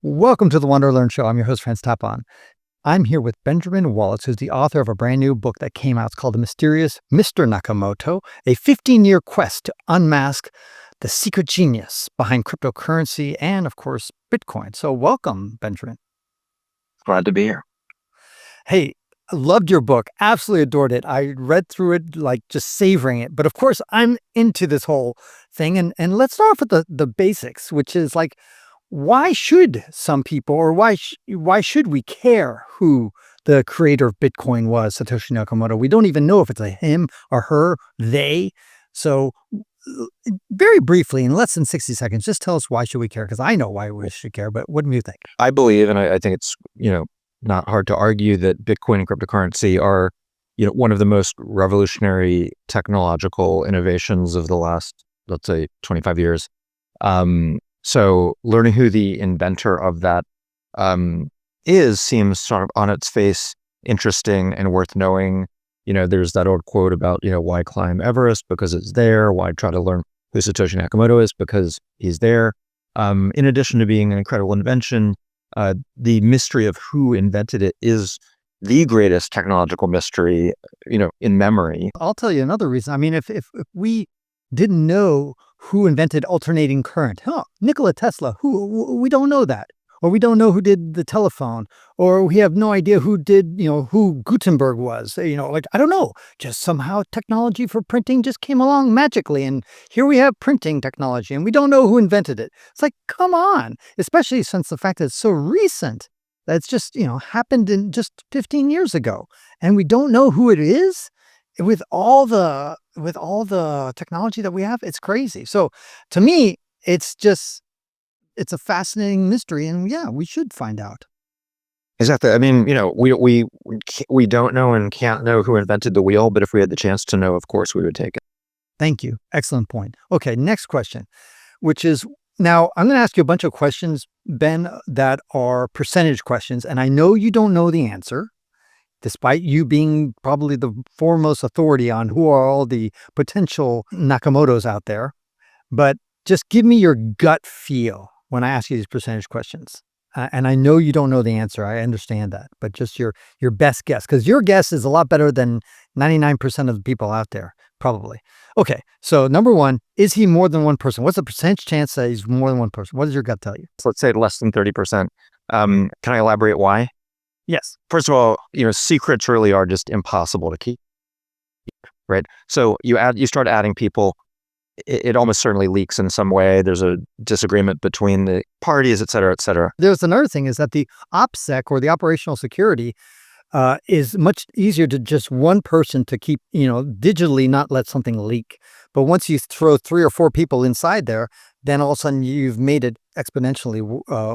Welcome to the WanderLearn Show. I'm your host, Tapon. I'm here with Benjamin Wallace, who's the author of a brand new book that came out. It's called The Mysterious Mr. Nakamoto, a 15-year quest to unmask the secret genius behind cryptocurrency and, of course, Bitcoin. So welcome, Benjamin. Glad to be here. Hey, I loved your book. Absolutely adored it. I read through it, like just savoring it. But of course, I'm into this whole thing. And let's start off with the basics, which is like, why should some people, or why should we care who the creator of Bitcoin was, Satoshi Nakamoto? We don't even know if it's a him or her, they. So very briefly, in less than 60 seconds, just tell us why should we care? Because I know why we should care, but what do you think? I believe, and I think it's, not hard to argue that Bitcoin and cryptocurrency are, one of the most revolutionary technological innovations of the last, let's say, 25 years. So learning who the inventor of that seems sort of on its face interesting and worth knowing. There's that old quote about, why climb Everest? Because it's there. Why try to learn who Satoshi Nakamoto is? Because he's there. In addition to being an incredible invention, the mystery of who invented it is the greatest technological mystery, in memory. I'll tell you another reason. I mean, if we didn't know who invented alternating current, Nikola Tesla, we don't know that. Or we don't know who did the telephone, or we have no idea who did, who Gutenberg was, I don't know. Just somehow technology for printing just came along magically. And here we have printing technology and we don't know who invented it. It's like, come on, especially since the fact that it's so recent. That's just, happened in just 15 years ago. And we don't know who it is with all the technology that we have. It's crazy. So to me, it's a fascinating mystery, and yeah, we should find out. Exactly. I mean, we don't know and can't know who invented the wheel, but if we had the chance to know, of course, we would take it. Thank you. Excellent point. Okay, next question, which is, now I'm going to ask you a bunch of questions, Ben, that are percentage questions, and I know you don't know the answer, despite you being probably the foremost authority on who are all the potential Nakamotos out there. But just give me your gut feel when I ask you these percentage questions. And I know you don't know the answer. I understand that. But just your best guess, because your guess is a lot better than 99% of the people out there, probably. Okay, so number one, is he more than one person? What's the percentage chance that he's more than one person? What does your gut tell you? So let's say less than 30%. Can I elaborate why? Yes. First of all, secrets really are just impossible to keep, right? So you start adding people, it almost certainly leaks in some way. There's a disagreement between the parties, et cetera, et cetera. There's another thing is that the OPSEC, or the operational security, is much easier to just one person to keep, digitally not let something leak. But once you throw 3 or 4 people inside there, then all of a sudden you've made it exponentially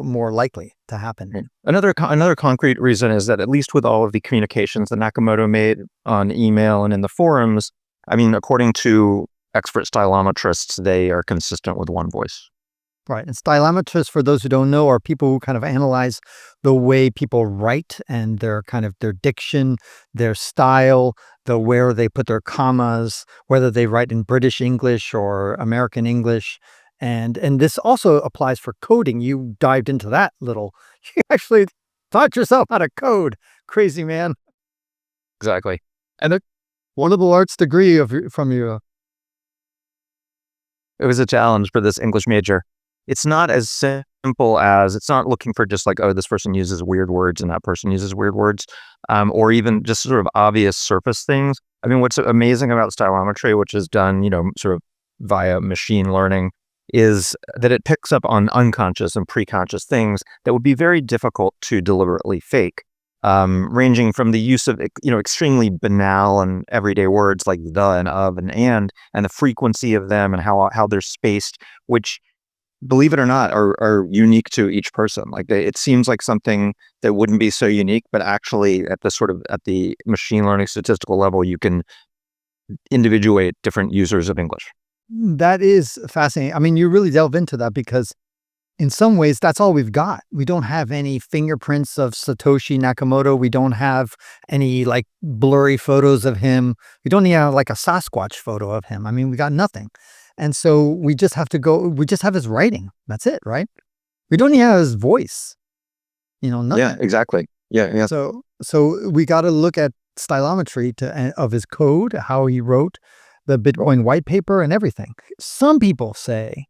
more likely to happen. Another concrete reason is that, at least with all of the communications that Nakamoto made on email and in the forums, I mean, according to expert stylometrists, they are consistent with one voice. Right. And stylometrists, for those who don't know, are people who kind of analyze the way people write and their diction, their style, where they put their commas, whether they write in British English or American English. And this also applies for coding. You dived into that little. You actually taught yourself how to code. Crazy, man. Exactly. And a wonderful arts degree from you. It was a challenge for this English major. It's not as simple as, it's not looking for just like, oh, this person uses weird words and that person uses weird words, or even just sort of obvious surface things. I mean, what's amazing about stylometry, which is done, sort of via machine learning, is that it picks up on unconscious and preconscious things that would be very difficult to deliberately fake. Ranging from the use of, extremely banal and everyday words like the and of and the frequency of them and how they're spaced, which, believe it or not, are unique to each person. Like it seems like something that wouldn't be so unique, but actually at the machine learning statistical level, you can individuate different users of English. That is fascinating. I mean, you really delve into that because in some ways, that's all we've got. We don't have any fingerprints of Satoshi Nakamoto. We don't have any like blurry photos of him. We don't even have like a Sasquatch photo of him. I mean, we got nothing. And so we just have to we just have his writing. That's it, right? We don't even have his voice. Nothing. Yeah, exactly. Yeah. So we got to look at stylometry of his code, how he wrote the Bitcoin white paper and everything. Some people say,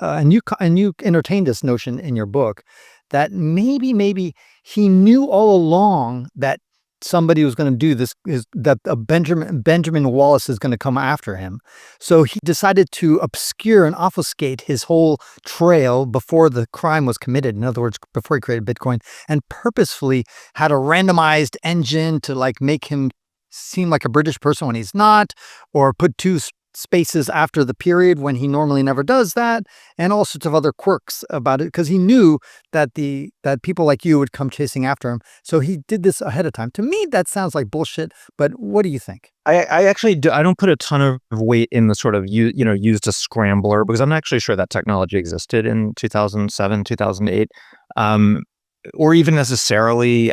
and you entertained this notion in your book, that maybe he knew all along that somebody was going to do this, that Benjamin Wallace is going to come after him. So he decided to obscure and obfuscate his whole trail before the crime was committed. In other words, before he created Bitcoin, and purposefully had a randomized engine to like make him seem like a British person when he's not, or put two spaces after the period when he normally never does that, and all sorts of other quirks about it, because he knew that people like you would come chasing after him. So he did this ahead of time. To me, that sounds like bullshit. But what do you think? I actually I don't put a ton of weight in the sort of used a scrambler, because I'm not actually sure that technology existed in 2007, 2008, or even necessarily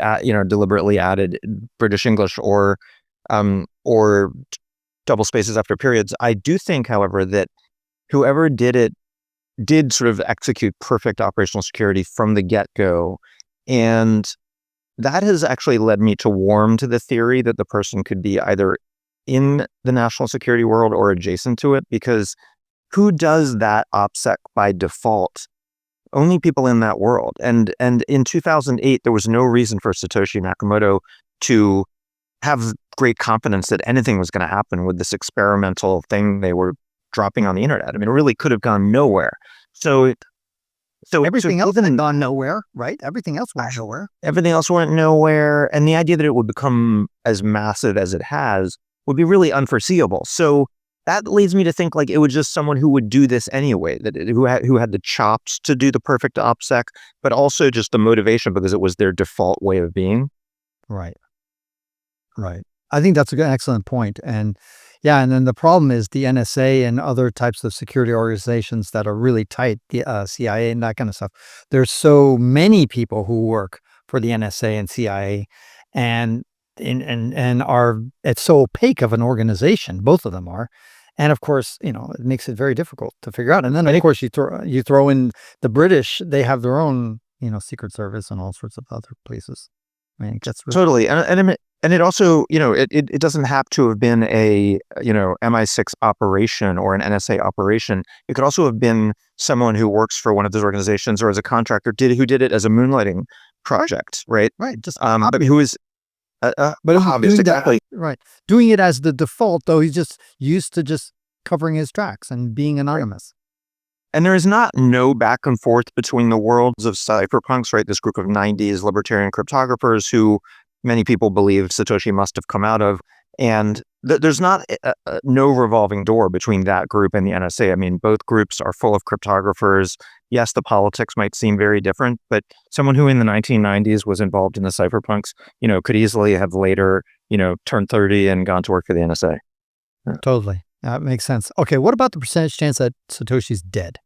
deliberately added British English or double spaces after periods. I do think, however, that whoever did it did sort of execute perfect operational security from the get-go. And that has actually led me to warm to the theory that the person could be either in the national security world or adjacent to it, because who does that OPSEC by default? Only people in that world. And in 2008, there was no reason for Satoshi Nakamoto to have great confidence that anything was going to happen with this experimental thing they were dropping on the internet. I mean, it really could have gone nowhere. So everything else had gone nowhere, right? Everything else went nowhere. Everything else went nowhere. And the idea that it would become as massive as it has would be really unforeseeable. So that leads me to think like it was just someone who would do this anyway, who had the chops to do the perfect OPSEC, but also just the motivation because it was their default way of being. Right. I think that's an excellent point. And yeah, and then the problem is the NSA and other types of security organizations that are really tight, the CIA and that kind of stuff. There's so many people who work for the NSA and CIA, and are, it's so opaque of an organization. Both of them are. And of course, it makes it very difficult to figure out. And then of course you throw in the British, they have their own, Secret Service and all sorts of other places. I mean, that's really totally. And it also, it doesn't have to have been a, MI6 operation or an NSA operation. It could also have been someone who works for one of those organizations or as a contractor who did it as a moonlighting project, right? right. Just but who is obvious, exactly. Right. Doing it as the default, though, he's just used to just covering his tracks and being anonymous. And there is no back and forth between the worlds of cypherpunks, right? This group of 90s libertarian cryptographers who many people believe Satoshi must have come out of. And there's not no revolving door between that group and the NSA. I mean, both groups are full of cryptographers. Yes, the politics might seem very different, but someone who in the 1990s was involved in the cypherpunks, could easily have later, turned 30 and gone to work for the NSA. Yeah. Totally. That makes sense. Okay, what about the percentage chance that Satoshi's dead?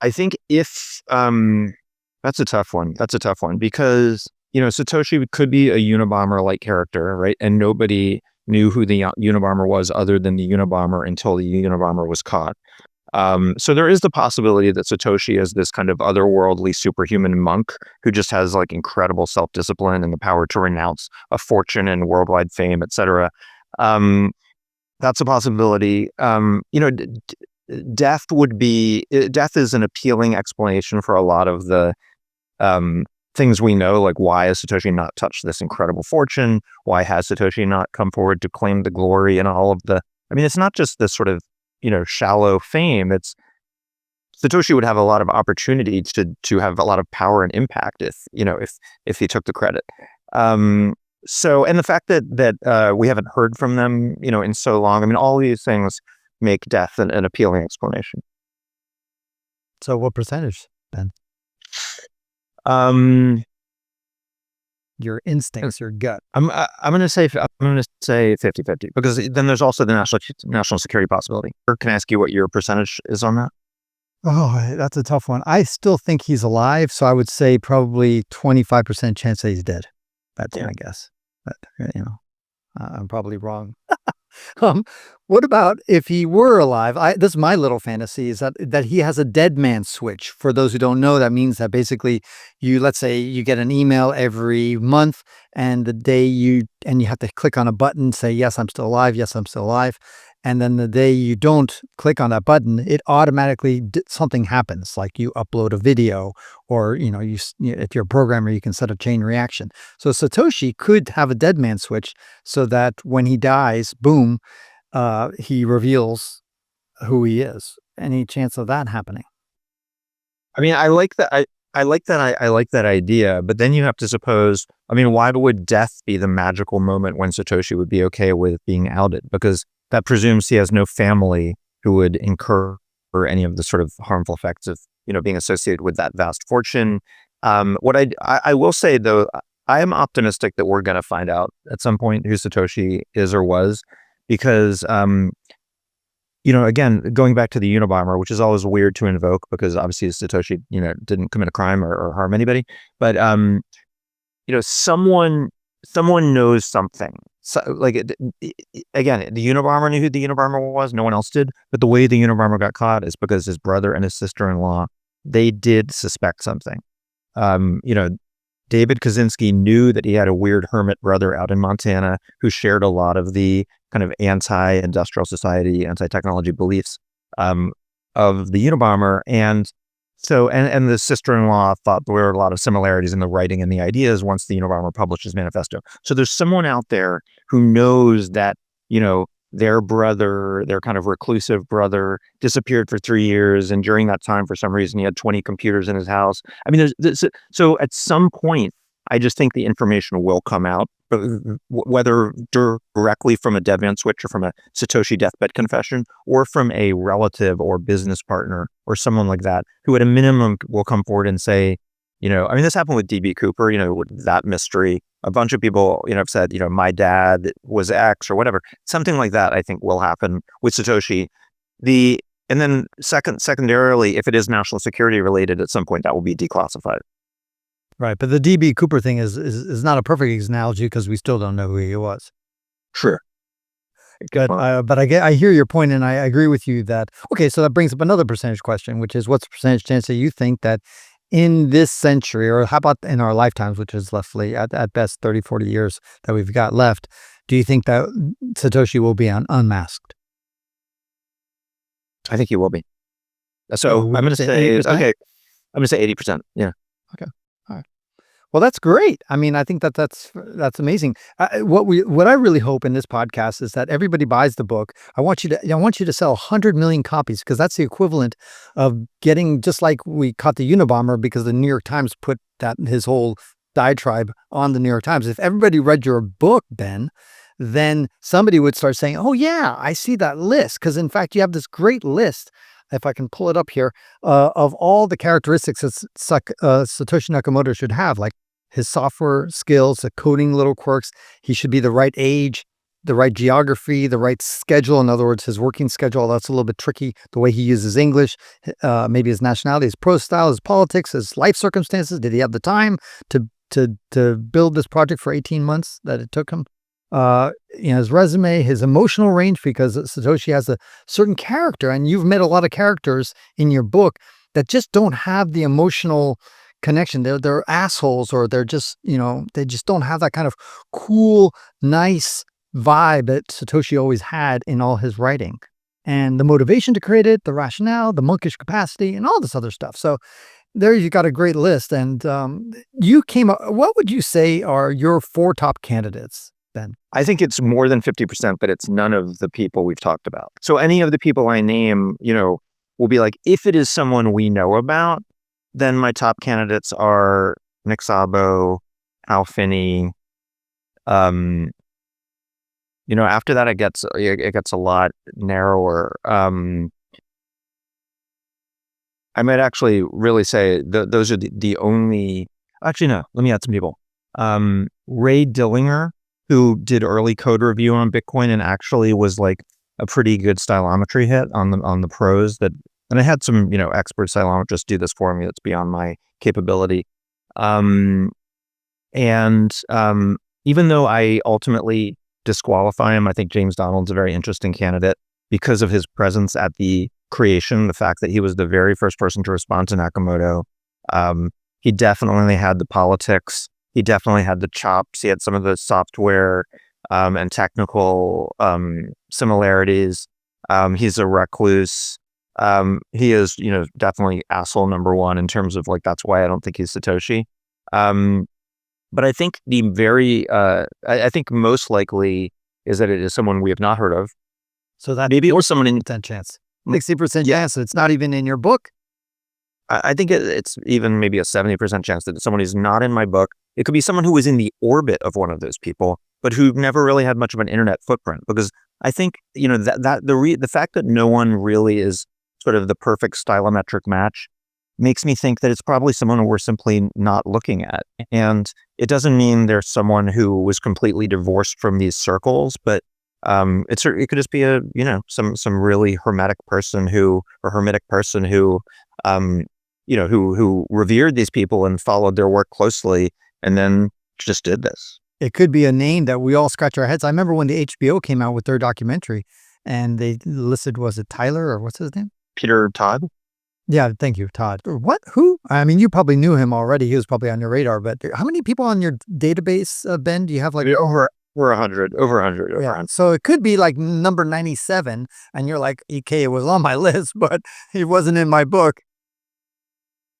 I think that's a tough one. Because, Satoshi could be a Unabomber-like character, right? And nobody knew who the Unabomber was other than the Unabomber until the Unabomber was caught. So there is the possibility that Satoshi is this kind of otherworldly superhuman monk who just has like incredible self-discipline and the power to renounce a fortune and worldwide fame, etc. That's a possibility. Death is an appealing explanation for a lot of the things we know, like why has Satoshi not touched this incredible fortune? Why has Satoshi not come forward to claim the glory and all of the, it's not just this sort of, shallow fame. It's Satoshi would have a lot of opportunity to have a lot of power and impact if he took the credit. So, and the fact that we haven't heard from them, in so long, all these things make death an appealing explanation. So what percentage, Ben? Your instincts, your gut. I'm going to say 50-50, because then there's also the national security possibility. Can I ask you what your percentage is on that? Oh, that's a tough one. I still think he's alive, so I would say probably 25% chance that he's dead. That's my guess. But I'm probably wrong. Um, what about if he were alive? This is my little fantasy, is that he has a dead man switch. For those who don't know, that means that basically let's say you get an email every month, and you have to click on a button, say, yes, I'm still alive. Yes, I'm still alive. And then the day you don't click on that button, it automatically, something happens. Like you upload a video, or, if you're a programmer, you can set a chain reaction. So Satoshi could have a dead man switch, so that when he dies, boom, he reveals who he is. Any chance of that happening? I mean, I like that. I like that. I like that idea. But then you have to suppose. I mean, why would death be the magical moment when Satoshi would be okay with being outed? Because that presumes he has no family who would incur any of the sort of harmful effects of being associated with that vast fortune. What I will say though, I am optimistic that we're going to find out at some point who Satoshi is or was, because again, going back to the Unabomber, which is always weird to invoke because obviously Satoshi, didn't commit a crime or harm anybody, but someone knows something. So, again, the Unabomber knew who the Unabomber was. No one else did. But the way the Unabomber got caught is because his brother and his sister-in-law, they did suspect something. David Kaczynski knew that he had a weird hermit brother out in Montana who shared a lot of the kind of anti-industrial society, anti-technology beliefs of the Unabomber. And so, and the sister-in-law thought there were a lot of similarities in the writing and the ideas once the Unabomber published his manifesto. So there's someone out there who knows that, their brother, their kind of reclusive brother, disappeared for 3 years. And during that time, for some reason, he had 20 computers in his house. I mean, so at some point, I just think the information will come out, whether directly from a dead man switch or from a Satoshi deathbed confession, or from a relative or business partner or someone like that, who at a minimum will come forward and say, I mean, this happened with DB Cooper, with that mystery. A bunch of people, have said, my dad was X or whatever. Something like that, I think, will happen with Satoshi. And then secondarily, if it is national security related, at some point that will be declassified. Right, but the DB Cooper thing is not a perfect analogy because we still don't know who he was. Sure. Good, but I hear your point, and I agree with you that, okay, so that brings up another percentage question, which is, what's the percentage chance that you think that in this century, or how about in our lifetimes, which is roughly at best 30, 40 years that we've got left, do you think that Satoshi will be unmasked? I think he will be. So I'm going to say, okay, I'm going to say 80%. Yeah. Okay. All right. Well, that's great. I mean, I think that's amazing. What I really hope in this podcast is that everybody buys the book. I want you to sell 100 million copies, because that's the equivalent of getting, just like we caught the Unabomber because the New York Times put his whole diatribe on the New York Times. If everybody read your book, Ben, then somebody would start saying, "Oh yeah, I see that list." Because in fact, you have this great list, if I can pull it up here, of all the characteristics that Satoshi Nakamoto should have, like his software skills, the coding little quirks. He should be the right age, the right geography, the right schedule. In other words, his working schedule, that's a little bit tricky. The way he uses English, maybe his nationality, his prose style, his politics, his life circumstances. Did he have the time to build this project for 18 months that it took him? His resume, his emotional range, because Satoshi has a certain character, and you've met a lot of characters in your book that just don't have the emotional connection. They're assholes, or they're just, they just don't have that kind of cool, nice vibe that Satoshi always had in all his writing. And the motivation to create it, the rationale, the monkish capacity, and all this other stuff. So there you got a great list. And what would you say are your 4 top candidates, Ben? I think it's more than 50%, but it's none of the people we've talked about. So any of the people I name, will be like, if it is someone we know about, then my top candidates are Nick Szabo, Al Finney. After that, it gets a lot narrower. I might actually really say those are the only. Actually, no. Let me add some people. Ray Dillinger, who did early code review on Bitcoin and actually was like a pretty good stylometry hit on the prose that. And I had some, expert stylometrists do this for me. That's beyond my capability. And even though I ultimately disqualify him. I think James Donald's a very interesting candidate because of his presence at the creation, the fact that he was the very first person to respond to Nakamoto. He definitely had the politics. He definitely had the chops. He had some of the software and technical similarities. He's a recluse. He is, definitely asshole number one in terms of like, that's why I don't think he's Satoshi. But I think I think most likely is that it is someone we have not heard of. So that Maybe or someone in 10 chance, 60% chance. It's not even in your book. I think it's even maybe a 70% chance that someone who's not in my book. It could be someone who was in the orbit of one of those people, but who never really had much of an internet footprint. Because I think, the fact that no one really is sort of the perfect stylometric match makes me think that it's probably someone we're simply not looking at. And it doesn't mean there's someone who was completely divorced from these circles, but it could just be some really hermetic person who who revered these people and followed their work closely and then just did this. It could be a name that we all scratch our heads. I remember when the HBO came out with their documentary and they listed, was it Tyler or what's his name? Peter Todd? Yeah, thank you, Todd. What? Who? I mean, you probably knew him already. He was probably on your radar, but how many people on your database, Ben? Do you have like over 100? Over 100. Yeah. So it could be like number 97 and you're like, EK, it was on my list, but he wasn't in my book.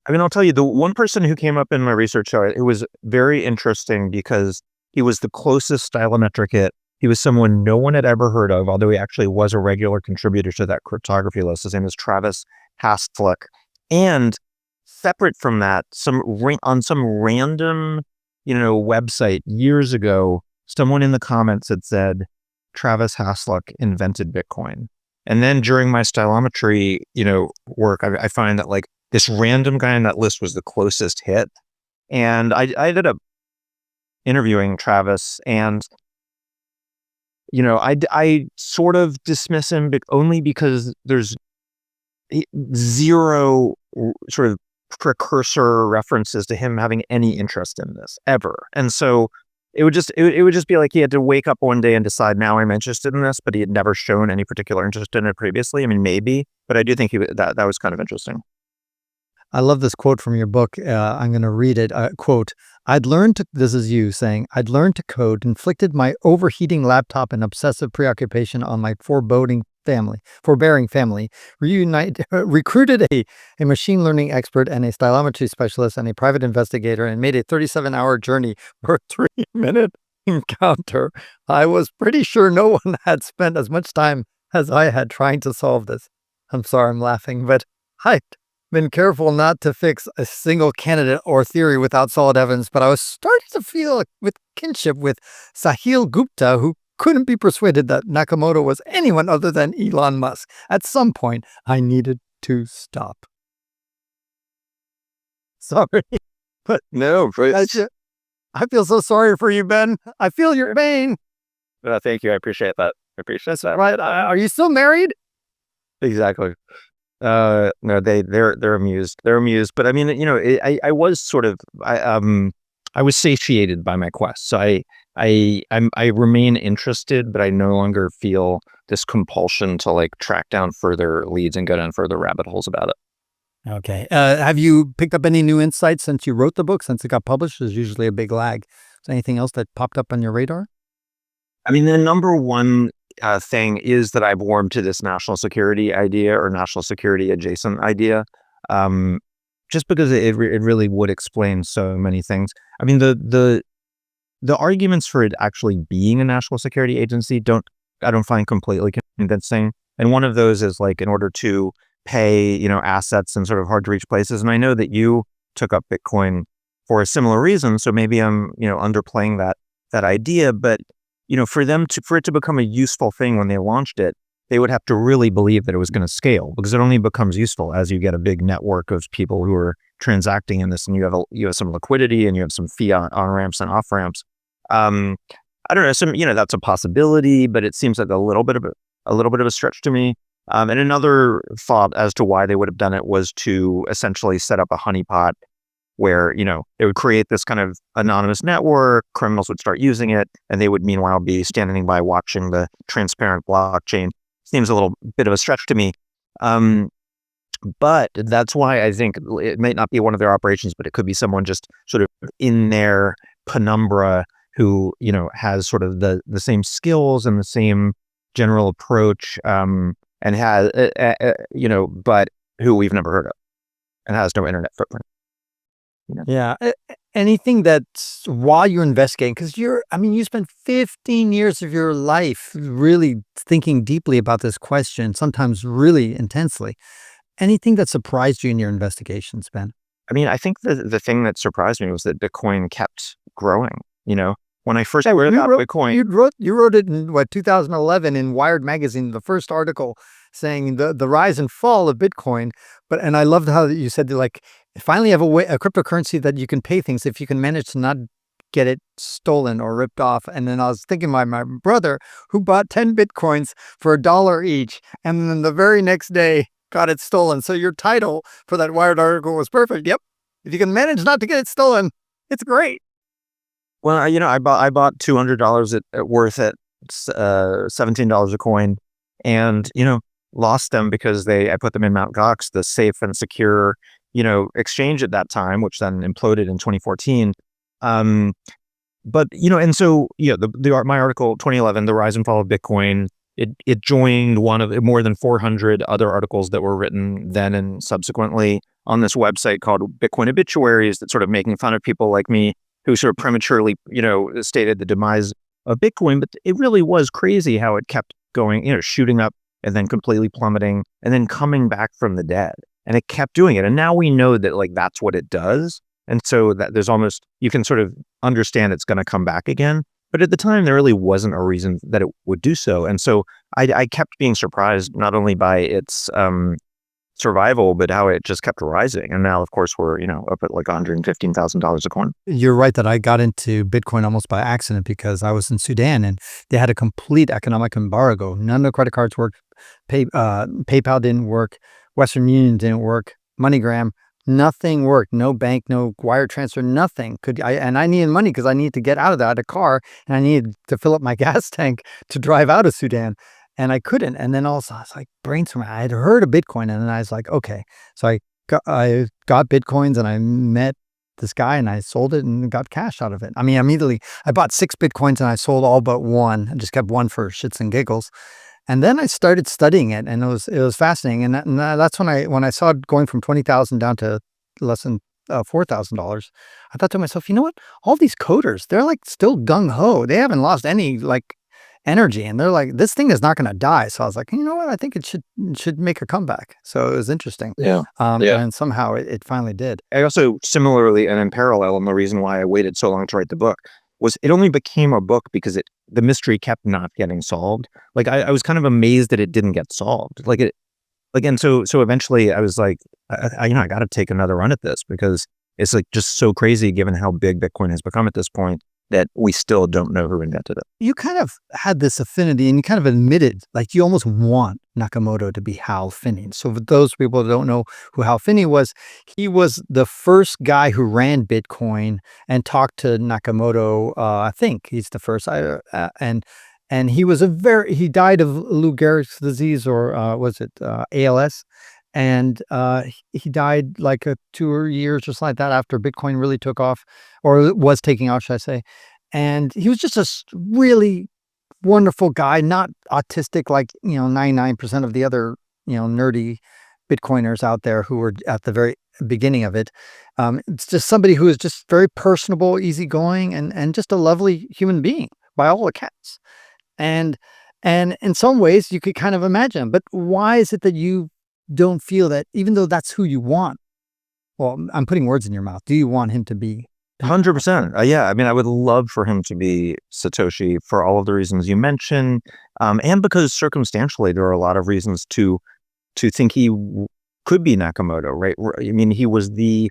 I mean, I'll tell you, the one person who came up in my research show, it was very interesting because he was the closest stylometric hit. He was someone no one had ever heard of, although he actually was a regular contributor to that cryptography list. His name is Travis Hastlick. And separate from that, on some random, website years ago, someone in the comments had said, Travis Hastlick invented Bitcoin. And then during my stylometry, work, I find that like this random guy on that list was the closest hit. And I ended up interviewing Travis and, I sort of dismiss him only because there's zero sort of precursor references to him having any interest in this ever. And so it would just be like he had to wake up one day and decide, now I'm interested in this, but he had never shown any particular interest in it previously. I mean, maybe, but I do think that was kind of interesting. I love this quote from your book. I'm going to read it. Quote, this is you saying, I'd learned to code, inflicted my overheating laptop and obsessive preoccupation on my forbearing family, recruited a machine learning expert and a stylometry specialist and a private investigator and made a 37-hour journey for a 3-minute encounter. I was pretty sure no one had spent as much time as I had trying to solve this. I'm sorry I'm laughing, but I've been careful not to fix a single candidate or theory without solid evidence, but I was starting to feel with kinship with Sahil Gupta, who couldn't be persuaded that Nakamoto was anyone other than Elon Musk. At some point, I needed to stop. Sorry, but no, I feel so sorry for you, Ben. I feel your pain. Thank you. I appreciate that. That's right. Are you still married? Exactly. No, they're amused. They're amused. But I mean, I was sort of, I was satiated by my quest. So I remain interested, but I no longer feel this compulsion to like track down further leads and go down further rabbit holes about it. Okay. Have you picked up any new insights since you wrote the book, since it got published? There's usually a big lag. Is there anything else that popped up on your radar? I mean, the number one thing is that I've warmed to this national security idea or national security adjacent idea, just because it really would explain so many things. I mean, the arguments for it actually being a national security agency I don't find completely convincing. And one of those is like in order to pay, assets in sort of hard to reach places. And I know that you took up Bitcoin for a similar reason. So maybe I'm, underplaying that idea, but for it to become a useful thing when they launched it, they would have to really believe that it was going to scale, because it only becomes useful as you get a big network of people who are transacting in this, and you have some liquidity and you have some fiat on ramps and off ramps. I don't know. That's a possibility, but it seems like a little bit of a stretch to me. And another thought as to why they would have done it was to essentially set up a honeypot where, it would create this kind of anonymous network, criminals would start using it, and they would meanwhile be standing by watching the transparent blockchain. Seems a little bit of a stretch to me. But that's why I think it might not be one of their operations, but it could be someone just sort of in their penumbra who, has sort of the same skills and the same general approach, and has, but who we've never heard of and has no internet footprint. Yeah. Anything that's while you're investigating, because you spent 15 years of your life really thinking deeply about this question, sometimes really intensely. Anything that surprised you in your investigations, Ben? I think the thing that surprised me was that Bitcoin kept growing. When I first read about Bitcoin, you wrote it in 2011 in Wired magazine, the first article saying the rise and fall of Bitcoin. And I loved how you said that, finally have a cryptocurrency that you can pay things if you can manage to not get it stolen or ripped off. And then I was thinking my brother who bought 10 Bitcoins for $1 each, and then the very next day got it stolen. So your title for that Wired article was perfect. Yep. If you can manage not to get it stolen, it's great. Well, I bought $200 worth at $17 a coin, and lost them because I put them in Mt. Gox, the safe and secure exchange at that time, which then imploded in 2014. But and so my article 2011, the rise and fall of Bitcoin, it joined one of more than 400 other articles that were written then and subsequently on this website called Bitcoin Obituaries, that's sort of making fun of people like me who sort of prematurely, stated the demise of Bitcoin. But it really was crazy how it kept going, shooting up and then completely plummeting and then coming back from the dead. And it kept doing it. And now we know that that's what it does. And so that there's almost, you can sort of understand it's going to come back again. But at the time, there really wasn't a reason that it would do so. And so I kept being surprised not only by its survival, but how it just kept rising. And now, of course, we're, up at $115,000 a coin. You're right that I got into Bitcoin almost by accident because I was in Sudan and they had a complete economic embargo. None of the credit cards worked. PayPal didn't work. Western Union didn't work. MoneyGram, nothing worked. No bank, no wire transfer, nothing. And I needed money because I needed to get out of that, a car, and I needed to fill up my gas tank to drive out of Sudan. And I couldn't. And then also I was like brainstorming. I had heard of Bitcoin, and then I was like, okay. So I got Bitcoins, and I met this guy, and I sold it and got cash out of it. Immediately I bought 6 Bitcoins and I sold all but one. I just kept one for shits and giggles. And then I started studying it, and it was fascinating. And that's when I saw it going from 20,000 down to less than $4,000. I thought to myself, you know what? All these coders, they're still gung ho. They haven't lost any energy, and they're like, this thing is not going to die. So I was like, you know what? I think it should make a comeback. So it was interesting. Yeah. And somehow it finally did. I also similarly, and in parallel, and the reason why I waited so long to write the book was it only became a book because the mystery kept not getting solved. I was kind of amazed that it didn't get solved. And so eventually I was like, I got to take another run at this because it's just so crazy given how big Bitcoin has become at this point that we still don't know who invented it. You kind of had this affinity, and you kind of admitted, you almost want Nakamoto to be Hal Finney. So for those people who don't know who Hal Finney was, he was the first guy who ran Bitcoin and talked to Nakamoto. I think he's the first. And he was he died of Lou Gehrig's disease, or was it ALS? And he died 2 years or something like that after Bitcoin really took off, or was taking off, should I say. And he was just a really wonderful guy, not autistic 99% of the other, nerdy Bitcoiners out there who were at the very beginning of it. It's just somebody who is just very personable, easygoing, and just a lovely human being by all accounts. And in some ways you could kind of imagine, but why is it that you don't feel that, even though that's who you want? Well, I'm putting words in your mouth. Do you want him to be 100%? Yeah. I would love for him to be Satoshi for all of the reasons you mentioned. And because circumstantially, there are a lot of reasons to think he could be Nakamoto, right? He was the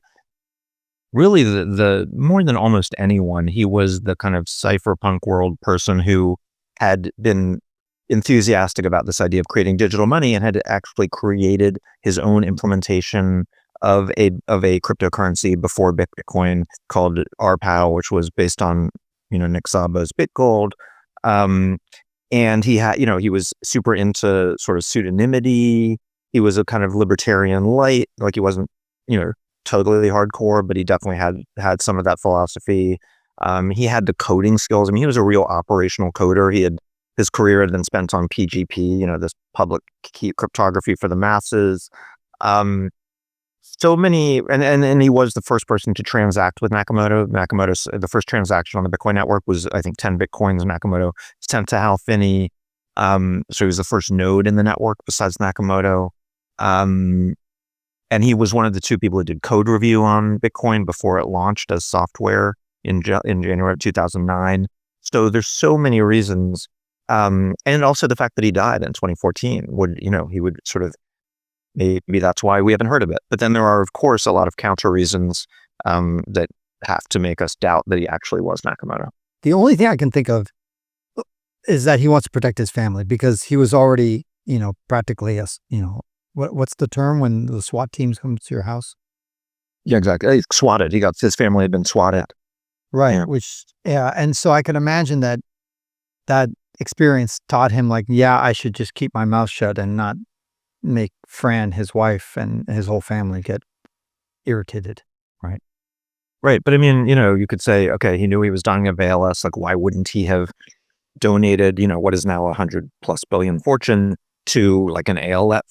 more than almost anyone, he was the kind of cypherpunk world person who had been enthusiastic about this idea of creating digital money and had actually created his own implementation of a cryptocurrency before Bitcoin called RPow, which was based on Nick Szabo's BitGold. And he had, he was super into sort of pseudonymity. He was a kind of libertarian light, like he wasn't, totally hardcore, but he definitely had some of that philosophy. He had the coding skills. I mean, he was a real operational coder. His career had been spent on PGP, this public key cryptography for the masses. So many, and he was the first person to transact with Nakamoto. The first transaction on the Bitcoin network was, I think, 10 Bitcoins. Nakamoto sent to Hal Finney. So he was the first node in the network besides Nakamoto. And he was one of the two people who did code review on Bitcoin before it launched as software in January of 2009. So there's so many reasons. And also the fact that he died in 2014 he would sort of, maybe that's why we haven't heard of it. But then there are, of course, a lot of counter reasons that have to make us doubt that he actually was Nakamoto. The only thing I can think of is that he wants to protect his family, because he was already, practically what's the term when the SWAT teams come to your house? Yeah, exactly. He swatted. His family had been swatted. Right. Yeah. And so I can imagine that experience taught him, like, yeah, I should just keep my mouth shut and not make Fran, his wife, and his whole family get irritated. Right. Right. But I mean, you could say, okay, he knew he was dying of ALS. Like, why wouldn't he have donated, what is now $100+ billion fortune to like an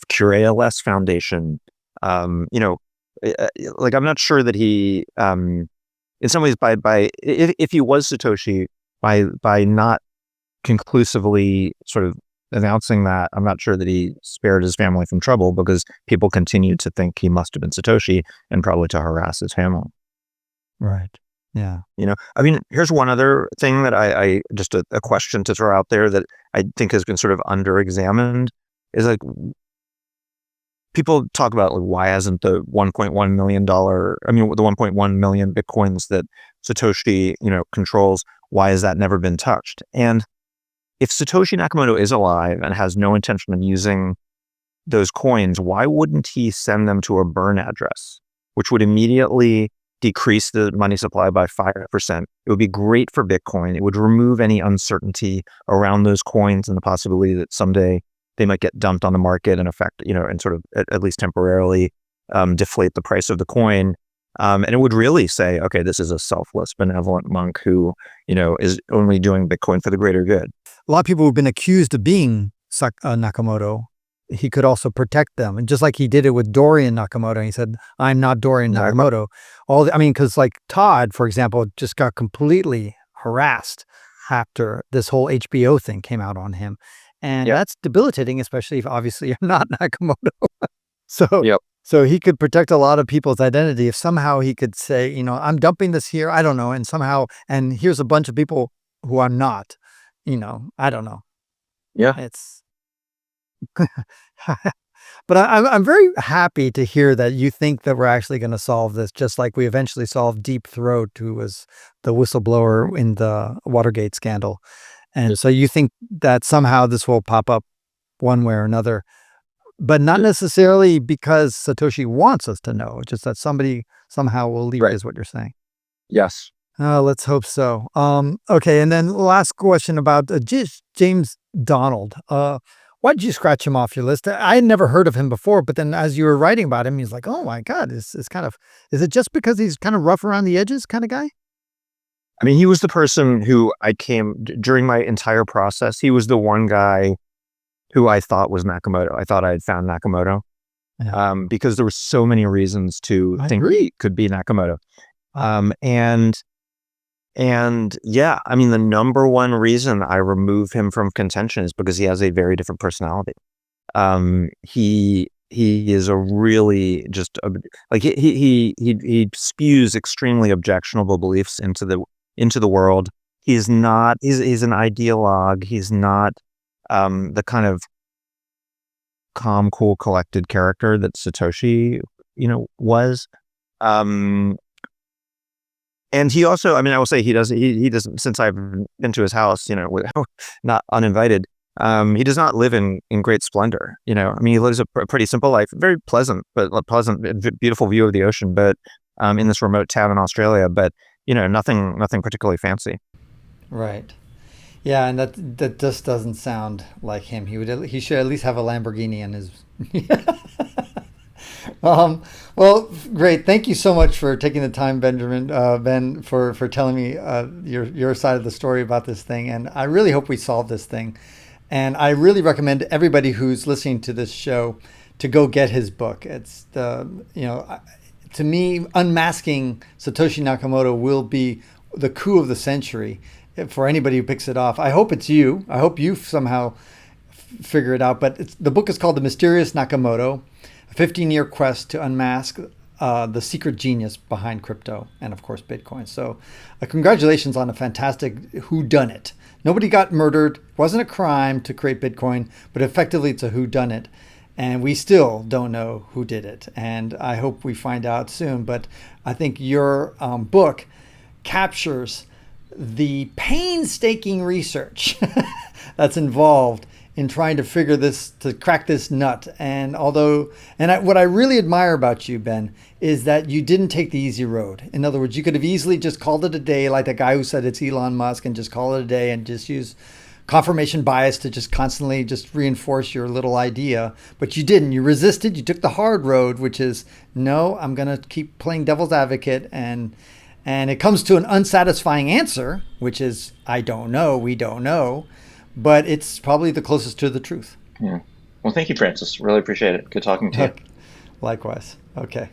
Cure ALS foundation? Like, I'm not sure that he, in some ways, if he was Satoshi, by not conclusively sort of announcing that, I'm not sure that he spared his family from trouble, because people continued to think he must have been Satoshi and probably to harass his family. Right. Yeah. I mean, here's one other thing that I just a question to throw out there that I think has been sort of under-examined is, like, people talk about, like, why hasn't the $1.1 million, the 1.1 million Bitcoins that Satoshi, controls, why has that never been touched? And if Satoshi Nakamoto is alive and has no intention of using those coins, why wouldn't he send them to a burn address, which would immediately decrease the money supply by 5%? It would be great for Bitcoin. It would remove any uncertainty around those coins and the possibility that someday they might get dumped on the market and affect, and sort of at least temporarily deflate the price of the coin. And it would really say, okay, this is a selfless, benevolent monk who, is only doing Bitcoin for the greater good. A lot of people who've been accused of being Nakamoto, he could also protect them. And just like he did it with Dorian Nakamoto, he said, I'm not Dorian Nakamoto. Because like Todd, for example, just got completely harassed after this whole HBO thing came out on him. And that's debilitating, especially if obviously you're not Nakamoto. So he could protect a lot of people's identity if somehow he could say, I'm dumping this here, I don't know, and here's a bunch of people who I'm not, I don't know. Yeah. It's, but I'm very happy to hear that you think that we're actually going to solve this, just like we eventually solved Deep Throat, who was the whistleblower in the Watergate scandal. And so you think that somehow this will pop up one way or another, but not necessarily because Satoshi wants us to know, just that somebody somehow will leak, is what you're saying. Yes. Let's hope so. Okay. And then last question about James Donald. Why did you scratch him off your list? I had never heard of him before, but then as you were writing about him, he's like, oh my God, is it just because he's kind of rough around the edges kind of guy? I mean, he was the person who during my entire process, he was the one guy who I thought was Nakamoto. I thought I had found Nakamoto because there were so many reasons to think he could be Nakamoto. And yeah, I mean, the number one reason I remove him from contention is because he has a very different personality. He is a really just like he spews extremely objectionable beliefs into the world. He's an ideologue. He's not the kind of calm, cool, collected character that Satoshi, was. And he also, I mean, I will say he doesn't, since I've been to his house, not uninvited, He does not live in great splendor. I mean, he lives a pretty simple life, very pleasant, but beautiful view of the ocean, but in this remote town in Australia, but nothing particularly fancy. Right. Yeah, and that just doesn't sound like him. He should at least have a Lamborghini in his. Well, great. Thank you so much for taking the time, Ben, for telling me your side of the story about this thing. And I really hope we solve this thing. And I really recommend everybody who's listening to this show to go get his book. It's to me, unmasking Satoshi Nakamoto will be the coup of the century for anybody who picks it off. I hope it's you. I hope you somehow figure it out. But the book is called The Mysterious Nakamoto, a 15-year quest to unmask the secret genius behind crypto and, of course, Bitcoin. So congratulations on a fantastic whodunit. Nobody got murdered. It wasn't a crime to create Bitcoin, but effectively it's a whodunit. And we still don't know who did it. And I hope we find out soon. But I think your book captures the painstaking research that's involved in trying to crack this nut. And what I really admire about you, Ben, is that you didn't take the easy road. In other words, you could have easily just called it a day, like the guy who said it's Elon Musk, and just call it a day and just use confirmation bias to just constantly just reinforce your little idea. But you didn't. You resisted. You took the hard road, which is, no, I'm going to keep playing devil's advocate. And it comes to an unsatisfying answer, which is, I don't know, we don't know. But it's probably the closest to the truth. Yeah. Well, thank you, Francis. Really appreciate it. Good talking to you. Likewise. Okay.